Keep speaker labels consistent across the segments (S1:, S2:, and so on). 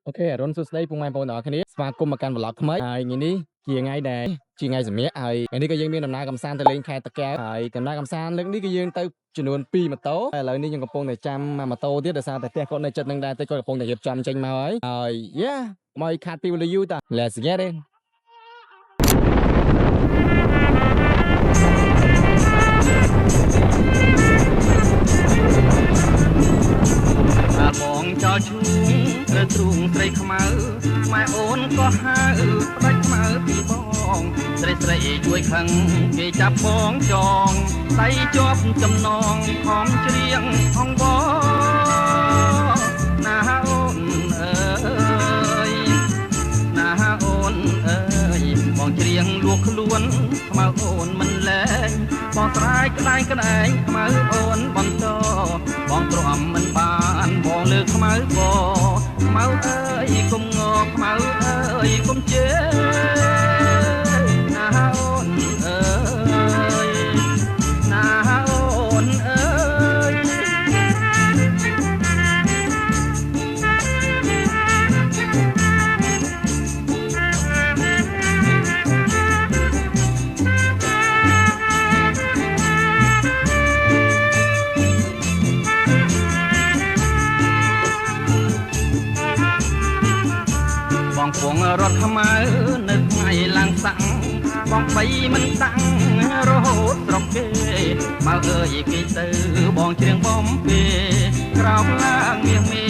S1: អូខេអរុនសួស្តីពុកម៉ែបងប្អូនទាំងអស់គ្នាស្វាគមន៍មកកាន់ vlog ថ្មីហើយថ្ងៃនេះជាថ្ងៃដែលជាថ្ងៃសម្រាកហើយថ្ងៃនេះក៏យើងមានដំណើរកម្សាន្តទៅលេងខេត្តតាកែវហើយដំណើរកម្សាន្តលើកនេះគឺយើងទៅចំនួន2ម៉ូតូហើយឥឡូវនេះយើងកំពុងតែចាំម៉ូតូទៀតដោយសារតែផ្ទះគាត់នៅចិត្តនឹងដែរតែគាត់កំពុងតែរៀបចំចេញមកហើយយ៉ាមកខាត់ពីវលយូតា Let's get it
S2: បងចោលឈូងឬទ្រូងស្រីខ្មៅម៉ែអូនក៏ហៅផ្ដាច់ខ្មៅពីបងស្រីជួយខឹងគេចាប់បងចងដៃជាប់ចំណងខំច្រៀងអងបងណាអូនអើយណាអូនអើយបងច្រៀងលួចខ្លួនខ្មៅអូនមិនលែងបងត្រាយក្តែងក្តែងខ្មៅអូនបន្តបងទ្រាំមិនបានបងលើខ្មៅបងខ្មៅអើយគុំងខ្មៅអើយគុំជេណាអូនអើយណាអូនអើយបងពងរត់ខ្មៅនៅថ្ងៃឡើងសាំងបងបីមិនតាំងរហូតស្រុកគេមកអើយគេទៅបងច្រៀងបំពេក្រោមឡើងមាសមេ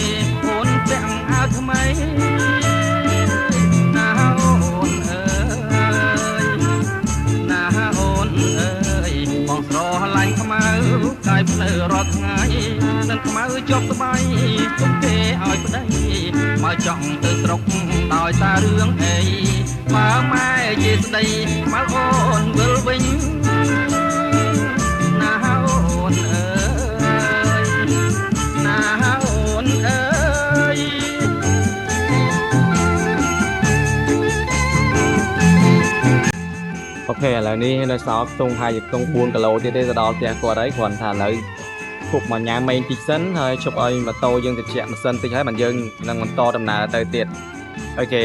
S2: អូនពាក់អាវថ្មីណាអូនអើយណាអូនអើយបងស្រឡាញ់ខ្មៅកាយផ្លូវរាល់ថ្ងៃនឹងខ្មៅជាប់ស្បៃទុកគេឲ្យប្តីមកចង់ទៅស្រុកដោយសាររឿងអីបើម៉ែជាស្ដីមកអូនវិលវិញណាអូនអើយណាអូនអើយ
S1: អូខេឥឡូវនេះនៅសល់ខ្ទង់ហើយខ្ទង់4គីឡូទៀតទេទៅដល់ផ្ទះគាត់ហើយគ្រាន់ថាឥឡូវពុកមកញ៉ាំមេងតិចសិនហើយជប់ឲ្យម៉ូតូយើងត្រជាក់ម៉ាស៊ីនតិចហើយបានយើងនឹងបន្តដំណើរទៅទៀតអូខេ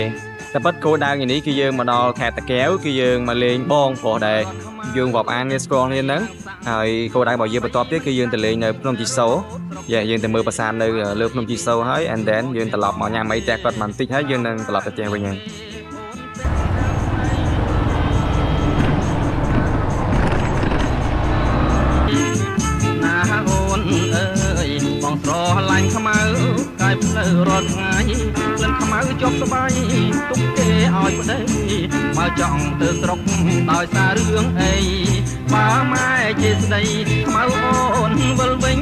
S1: តែពិតគោលដៅថ្ងៃនេះគឺយើងមកដល់ខេត្តតាកែវគឺយើងមកលេងបងប្រុសដែរយើងរាប់អាននេះស្គាល់គ្នាហ្នឹងហើយគោលដៅរបស់យើងបន្ទាប់ទៀតគឺយើងទៅលេងនៅភ្នំជីសូយើងទៅមើលប្រាសាទនៅលើភ្នំជីសូហើយ and then យើងត្រឡប់មកញ៉ាំអីផ្ទះគាត់បន្តិចហើយយើងនឹងត្រឡប់ទៅផ្ទះវិញហើយ
S2: បងស្រឡាញ់ខ្មៅកាយផ្លូវរាល់ថ្ងៃក្លិនខ្មៅជាប់ស្បៃទុកគេឲ្យប្តីមកចង់ទៅស្រុកដោយសាររឿងអីបើម៉ែជាស្ដីខ្មៅអូនវិលវិញ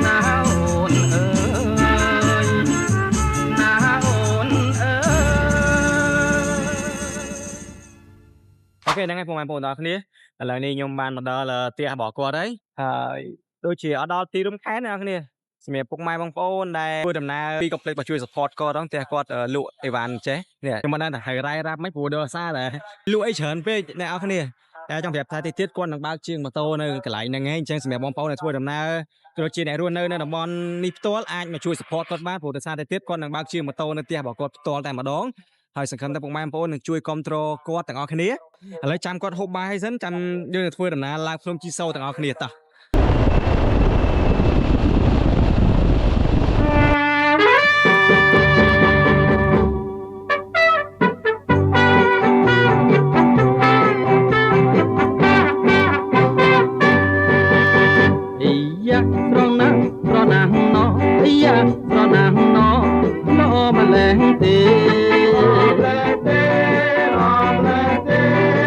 S2: ណាអូនអើយណាអូនអើយ
S1: អូខេហ្នឹងហើយបងប្អូនទាំងអស់គ្នាឥឡូវនេះខ្ញុំបានមកដល់ផ្ទះរបស់គាត់ហើយដូចជាអត់ដល់ទីរំខានអ្នកគ្នាសម្រាប់ពុកម៉ែបងប្អូនដែលធ្វើដំណើរពីកុំភ្លេចមកជួយ support គាត់ហ្នឹងផ្ទះគាត់លក់អីវ៉ាន់ចេះនេះខ្ញុំមិនដឹងថាហើយរ៉ៃរ៉ាប់មិនព្រោះដល់សារតែលក់អីច្រើនពេកអ្នកនរគ្នាតែចង់ប្រាប់ថាទៀតគាត់នឹងបើកជាងម៉ូតូនៅកន្លែងហ្នឹងឯងអញ្ចឹងសម្រាប់បងប្អូនដែលធ្វើដំណើរដូចជាអ្នករស់នៅតំបន់នេះផ្ទាល់អាចមកជួយ support គាត់បានព្រោះដោយសារតែទៀតគាត់នឹងបើកជាងម៉ូតូនៅផ្ទះរបស់គាត់ផ្ទាល់តែម្ដងហើយសង្ឃឹមថាពុកម៉ែបងប្អូននឹងជួយគ្រប់គ្រងគាត់ទាំងអស់គ្នាឥឡូវចាំគាត់ហូបបាយហើយសិនចាំយើងនឹងធ្វើដំណើរឡើងភ្នំជីសូទាំងអស់គ្នាតោះ
S2: ស្រណាស់ណោយ៉ាស្រណាស់ណោណោម្លែងទេ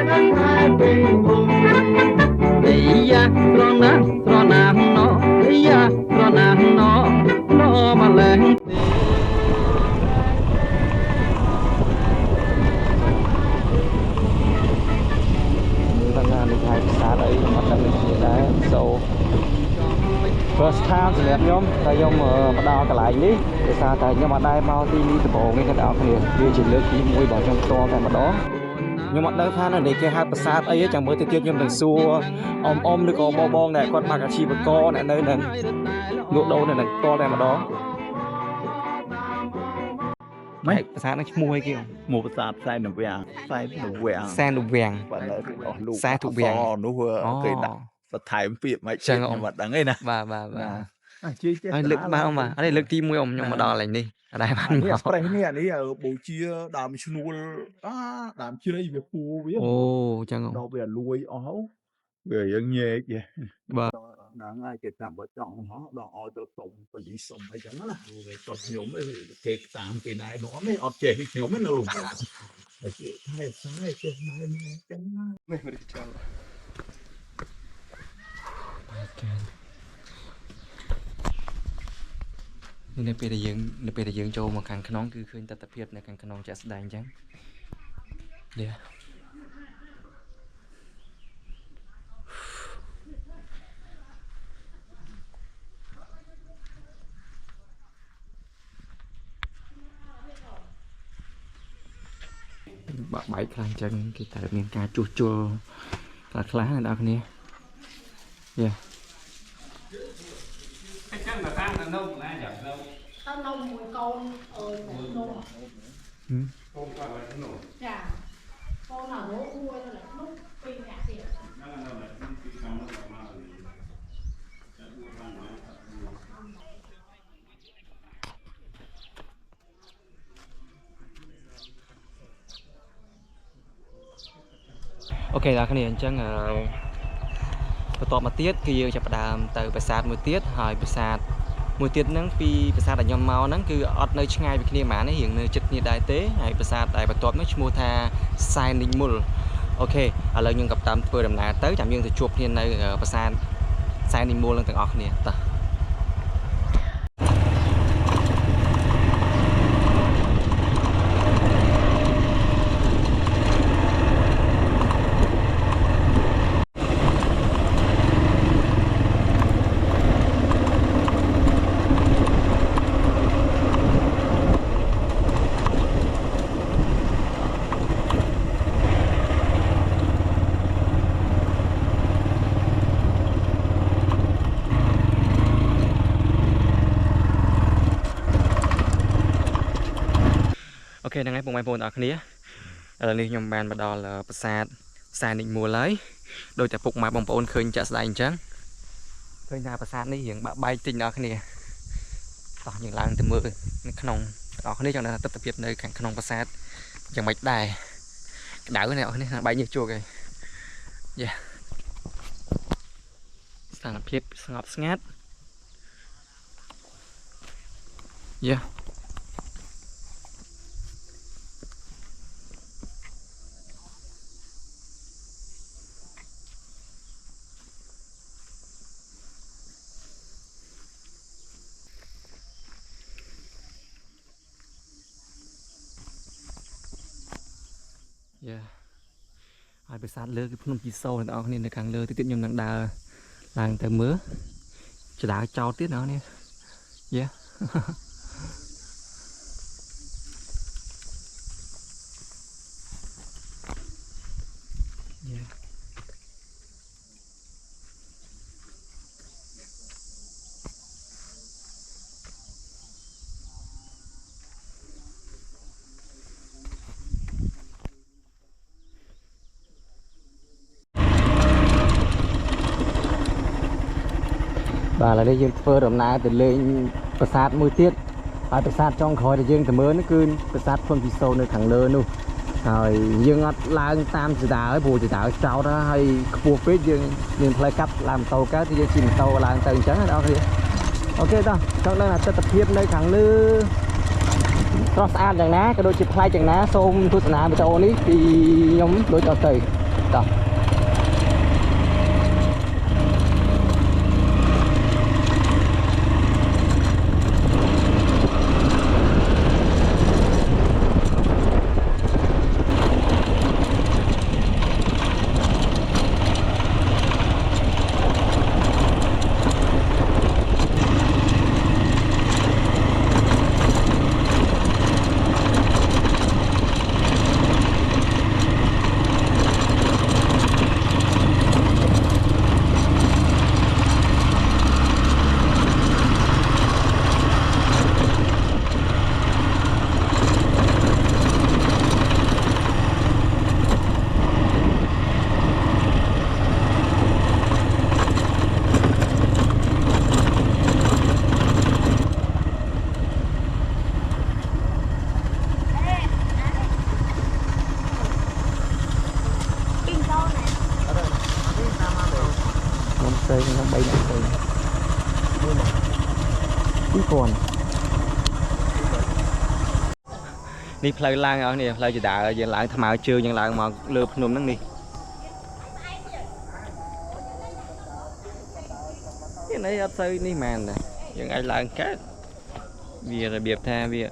S2: នឹងហើយពេញមុំយ៉ាស្រណាស់ណោយ៉ាស្រណាស់ណោណោម្លែងទេ
S1: បណ្ដានេះហើយភាសាអីមកដល់នេះដែរ so first time សម្រាប់ខ្ញុំតែខ្ញុំមកដល់កន្លែងនេះដោយសារតែខ្ញុំអត់ដែរមកទីនេះដំបូងនេះទាំងអស់គ្នាវាជាលើកទី1របស់ខ្ញុំផ្ទាល់តែម្ដងខ្ញុំអត់ដឹងថានៅគេហៅប្រាសាទអីទេចាំមើលទៅទៀតខ្ញុំនឹងសួរអ៊ំឬក៏បងដែលគាត់មកអាជីវករអ្នកនៅនឹងលក់ដូរនៅនឹងផ្ទាល់តែម្ដង Mấy xã nó mua kêu
S3: một sạp sai nụ vàng
S1: xe đục vàng
S3: và nó lụ
S1: xe thụ vàng
S3: nó vừa cái đặt và thải việc mấy chuyện nhưng mà đắng ấy nè
S1: và
S3: Ai
S1: lực ba ông mà ở đây lực tim ông nhưng mà đo lành đi ở đây bạn
S3: này spray này này ở buổi chia đàm chnuol đàm chia đây về phu với
S1: ô chẳng không
S3: đâu về lui áo về dân nhẹ kìa
S1: vâng
S3: đang ai cái tạm bớt chọn nó đỏ từ tổng từ đi sống hay chẳng là về còn nhiều mấy cái tạm cái này nó mới ọt chè nhiều mấy đâu hay sai cái này chẳng mấy người chọn
S1: ในปีที่យើងចូលមកខាងក្នុងគឺឃើញទស្សនភាពនៅខាងក្នុងចាក់ស្ដែងអញ្ចឹងនេះបាក់បែកខ្លាំងអញ្ចឹងគេតែមានការជួសជុលខ្លះៗដល់គ្នានេះចឹងមកខាងនោះណាយ៉ាងនោះ
S4: tao nông mùi con nông con qua lại nông dạ con nào bố mua nó lại nút pin cả tiền ok là cái này anh chăngបន្ទាប់មកទៀតគឺយើងចាប់ផ្ដើមទៅប្រាសាទមួយទៀតហើយប្រាសាទមួយទៀតហ្នឹងពីប្រាសាទដែលខ្ញុំមកហ្នឹងគឺអត់នៅឆ្ងាយពីគ្នាហ្មងនេះរៀងនៅជិតគ្នាដែរទេហើយប្រាសាទដែលបន្ទាប់នោះឈ្មោះថាសែននិមលអូខេឥឡូវខ្ញុំក៏តាមធ្វើដំណើរទៅចាំយើងទៅជួបគ្នានៅប្រាសាទសែននិមលនឹងទាំងអស់គ្នាតោះអូខេហ្នឹងហើយបងប្អូនអរគ្នាឥឡូវនេះខ្ញុំបានមកដល់ប្រាសាទសែននិមលហើយដោយតែពុកម៉ែបងប្អូនឃើញចាក់ស្ដែងអញ្ចឹងឃើញថាប្រាសាទនេះរៀងបាក់បែកតិចដល់គ្នាតោះយើងឡើងទៅមើលនៅក្នុងបងប្អូនចង់ថាទស្សនភាពនៅខាងក្នុងប្រាសាទយ៉ាងម៉េចដែរក្តៅណាស់បងប្អូនបែកញើសជោគហើយយ៉ាស្ថានភាពស្ងប់ស្ងាត់យ៉ា ហើយប្រាសាទលើគឺភ្នំជីសូអ្នកនរគ្នានៅខាងលើទៅទៀតខ្ញុំនឹងដើរឡើងទៅមើលចដើរចោលទៀតអ្នកនរគ្នាយ៉ាបាទឥឡូវនេះយើងធ្វើដំណើរទៅលេងប្រាសាទមួយទៀតហើយប្រាសាទចុងក្រោយដែលយើងទៅមើលនេះគឺប្រាសាទភ្នំជីសូនៅខាងលើនោះហើយយើងអត់ឡើងតាមចដើហើយព្រោះចដើចោតហើយខ្ពស់ពេកយើងមានផ្លូវកាប់ឡើងម៉ូតូកើតthìយើងជិះម៉ូតូឡើងទៅអញ្ចឹងបងប្អូនអូខេតោះចង់ដឹងថាទស្សនភាពនៅខាងលើស្រស់ស្អាតយ៉ាងណាក៏ដូចជាប្លែកយ៉ាងណាសូមទស្សនាវីដេអូនេះពីខ្ញុំដូចតទៅតោះ ឥ นี่เพลย์ล่างเอาเนี่ยเพลย์จะด่าอย่างล่างทำไมเชื่ออย่างล่างมาเลือบนุ่มนั่งนี่cái này ở xây ní màn này những ai làm cái vì là biệt tha vì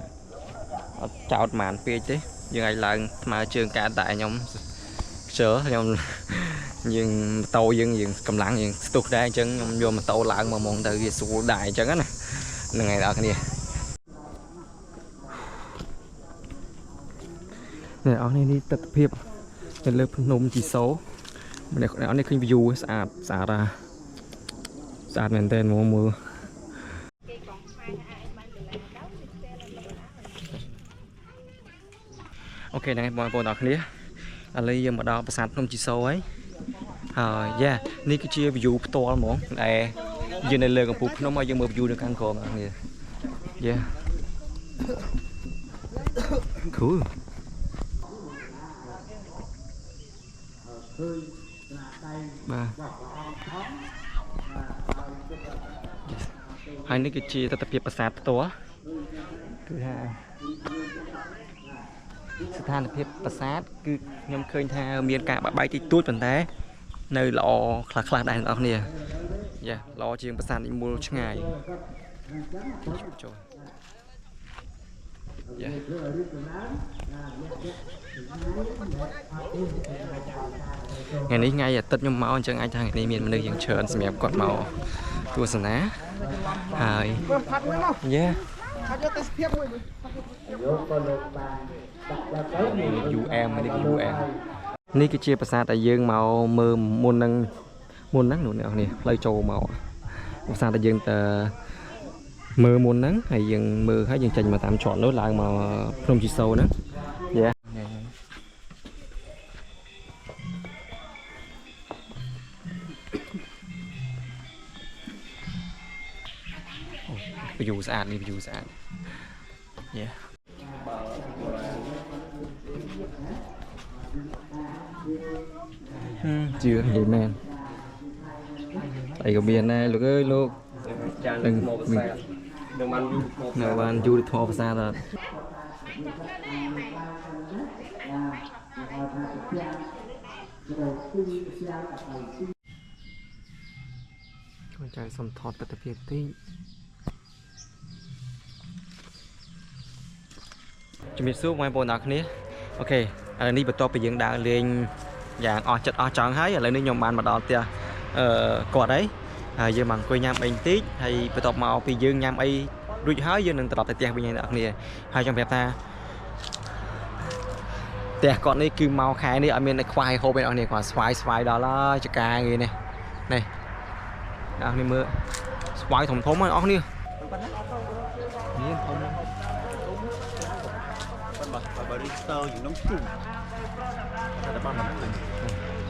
S4: chào màn phía chứ những ai làm mà trường cả tại nhóm sửa nhóm nhưng tàu nhưng cầm lặng nhưng tụt ra chân nhóm vô mà tàu lặng mà mong từ số đại chân á nè ngày đó cái này này ở đây đi tập hiệp cái lớp nôm chỉ số này ở đây khi view xả ra xả lên tên mùa mưa ok này mọi người đọc này ở đây mà đào xả nôm chỉ số ấy yeah ní cái chia view to lắm món này giờ này lời của phục nó mà giờ một view được ăn cồn này yeah cool ba hai nước cái chia tập hiệp sátตัวคือฮะสถานភាពប្រាសាទគឺខ្ញុំឃើញថាមានការបាក់បែកតិចតួចប៉ុន្តែនៅល្អខ្លះៗដែរអ្នកនរគ្នាយ៉ាល្អជាងប្រាសាទនិមូលឆ្ងាយចូលយ៉ាថ្ងៃនេះថ្ងៃអាទិត្យខ្ញុំមកអញ្ចឹងអាចថាថ្ងៃនេះមានមនុស្សយ៉ាងច្រើនសម្រាប់គាត់មកទស្សនាហើយយ៉ាUM នេះគឺ UM នេះគឺជាប្រាសាទដែលយើងមកមើលមុនហ្នឹងនោះអ្នកនេះផ្លូវចូលមកប្រាសាទដែលយើងទៅមើលមុនហ្នឹងហើយយើងមើលហើយយើងចេញមកតាមជាន់នោះឡើងមកភ្នំជីសូហ្នឹងយ៉ាវីយូស្អាតនេះវីយូស្អាតយ៉ាchưa vậy men đây có biển này lúc ơi lúc đừng ban du lịch thọ xa rồi con trai xong thọt tất cả việc tí chuẩn bị xuống ngoài bộ nào kia ok đi bắt đầu bây giờ đã lên dạng chật tròn hết rồi nhóm bạn mà đo tia cọ đấy giờ bằng quay nhám anh tí hay bắt đầu màu vì dương nhám ấy đuôi hết dương đừng tập tại bây giờ nè hai trong đẹp ta tia con này cứ màu khai đi ở bên này khoai hộp bên này quả xoài đó là cho cà gì này này đó này mưa xoài thùng thốn mà óc đi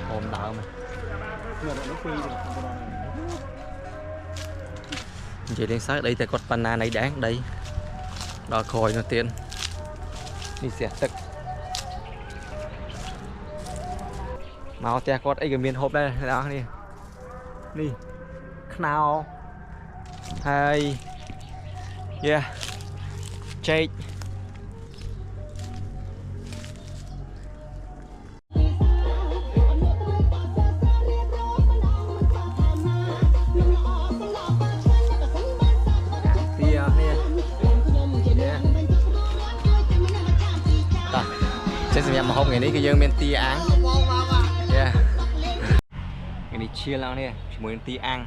S4: ôm đỡ mà chị lên sát đây thì con banana này đáng đây đòi khôi nó tiền đi xe tức màu tia con ấy cái miền hộp đây đó đi đi nào hay yeah chạy mà hôm ngàyนี้cái dương bên ti ăn, yeah, ngày này chia lao nè, chỉ muốn ti ăn,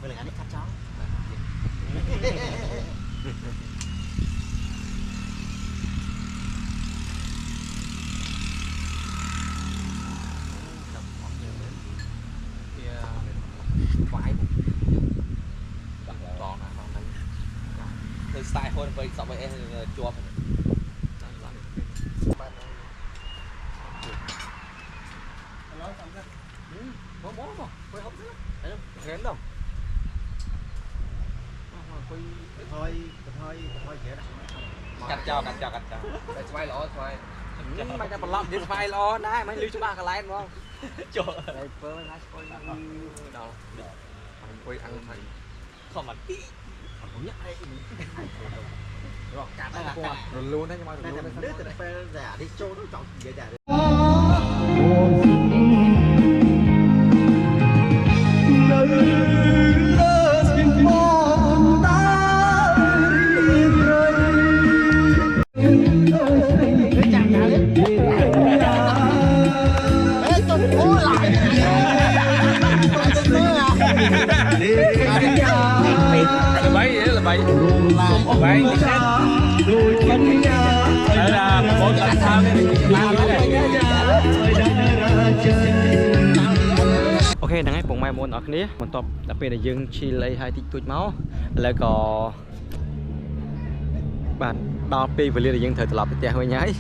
S5: Bây giờ anh cắt chó. Từ style hơn với so với em chua.
S1: Kén đâu.
S5: cắt cho để xoay lỗ xoay
S1: Mày đã bật lọc đi file lo đấy, mày lưu cho ba cái line đúng không?
S5: cho đây phơi nó xoay đâu quay ăn thầy không mà tí
S1: Rồi cắt nó qua, rồi luôn đấy nhưng mà rồi luôn đấy. Là bậy bậy đây là một bộ tập sao cái ok đang ấy bụng mai môn ở kia một tập đặc biệt là dương chi lấy hai tích tuổi máu lại có bạn đo pi và liên là dương thời tập để hơi nhái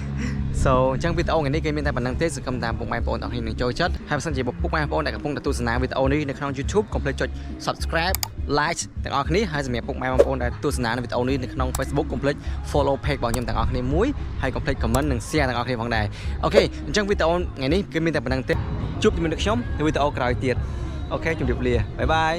S1: so chẳng video ngày nay game tại bản năng test sự cầm tạm bụng mai môn ở hình này chơi chất hai phần chỉ một bụng mai môn đại cả bụng đã tu sửa video nàyในช่อง YouTube กดเลยจด subscribe like ទាំងអស់គ្នាហើយសម្រាប់ពុកម៉ែបងប្អូនដែលទស្សនានៅវីដេអូនេះនៅក្នុង Facebook កុំភ្លេច follow page របស់ខ្ញុំទាំងអស់គ្នាមួយហើយកុំភ្លេច comment និង share ទាំងអស់គ្នាផងដែរអូខេអញ្ចឹងវីដេអូថ្ងៃនេះគឺមានតែប៉ុណ្្នឹងទេជួបជាមួយនឹងខ្ញុំនៅវីដេអូក្រោយទៀតអូខេជម្រាបលាបាយបាយ